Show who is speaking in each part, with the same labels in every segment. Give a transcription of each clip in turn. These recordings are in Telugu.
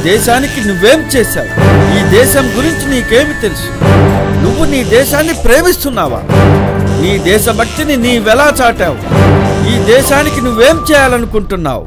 Speaker 1: దేశానికి నువ్వేం చేశావు? ఈ దేశం గురించి నీకేమి తెలుసు? నువ్వు నీ దేశాన్ని ప్రేమిస్తున్నావా? నీ దేశభక్తిని నీవెలా చాటావు? ఈ దేశానికి నువ్వేం చేయాలనుకుంటున్నావు?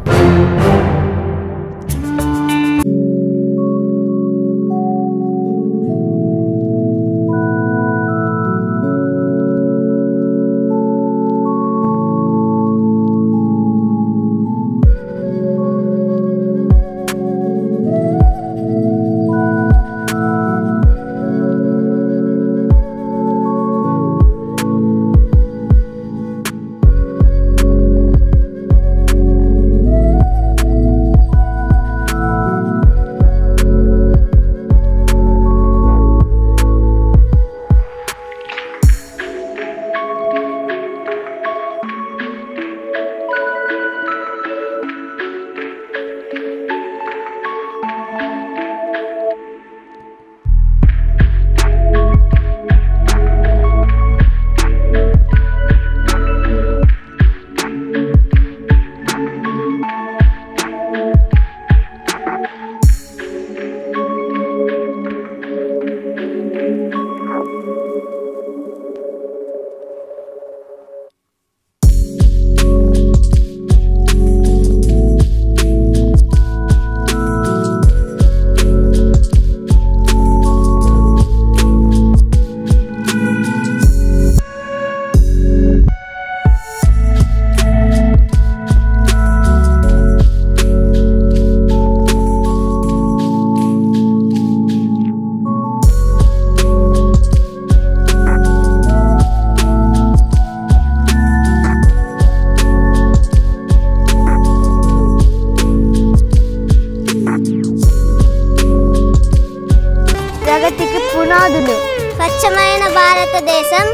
Speaker 2: స్వచ్ఛమైన భారతదేశం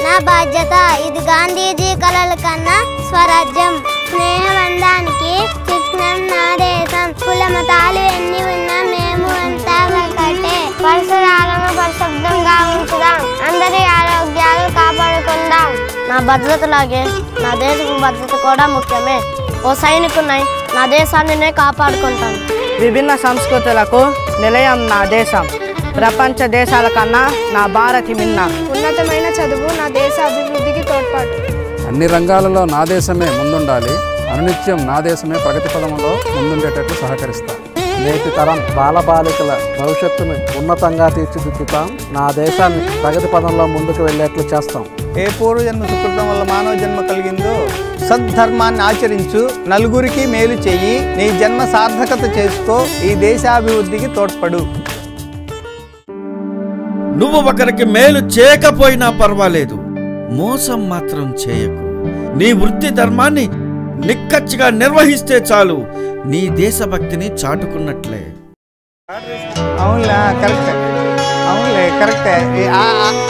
Speaker 2: నా బాధ్యత. ఇది గాంధీజీ కలల కన్నా స్వరాజ్యం. స్నేహబంధానికి చిహ్నం నా దేశం. కుల మతాలు ఎన్ని ఉన్నా మేము అంతా ఒకటే. పరిసరాలను పరిశుభ్రంగా ఉంచుదాం. అందరి ఆరోగ్యాలు కాపాడుకుందాం.
Speaker 3: నా భద్రతలాగే నా దేశపు భద్రత కూడా ముఖ్యమే. ఓ సైనికున్నై నా దేశాన్ని కాపాడుకుంటాను.
Speaker 4: విభిన్న సంస్కృతులకు నిలయం నా దేశం. ప్రపంచ దేశాల కన్నా నా భారతి మిన్న.
Speaker 5: ఉన్నతమైన చదువు నా దేశ అభివృద్ధికి తోడ్పాటు.
Speaker 6: అన్ని రంగాలలో నా దేశమే ముందుండాలి. అనునిత్యం నా దేశమే ప్రగతి పదంలో ముందుండేటట్లు సహకరిస్తాం.
Speaker 7: నేటి తరం బాలబాలికల భవిష్యత్తును ఉన్నతంగా తీర్చిదిద్దుతాం. నా దేశాన్ని ప్రగతి పదంలో ముందుకు వెళ్ళేట్లు చేస్తాం.
Speaker 8: ఏ పూర్వజన్మ సుకృతం వల్ల మానవ జన్మ కలిగిందో సద్ధర్మాన్ని ఆచరించు, నలుగురికి మేలు చెయ్యి, నీ జన్మ సార్థకత చేసుకో, ఈ దేశాభివృద్ధికి తోడ్పడు.
Speaker 1: నువ్వు ఒకరికి మేలు చేయకపోయినా పర్వాలేదు, మోసం మాత్రం చేయకు. నీ వృత్తి ధర్మాన్ని నిక్కచ్చిగా నిర్వహిస్తే చాలు, నీ దేశభక్తిని చాటుకున్నట్లే.
Speaker 8: అవునులే, కరెక్టే. అవునులే, కరెక్టే.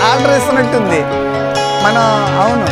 Speaker 8: ఆర్డర్ ఇస్తున్నట్టుంది మనం. అవును.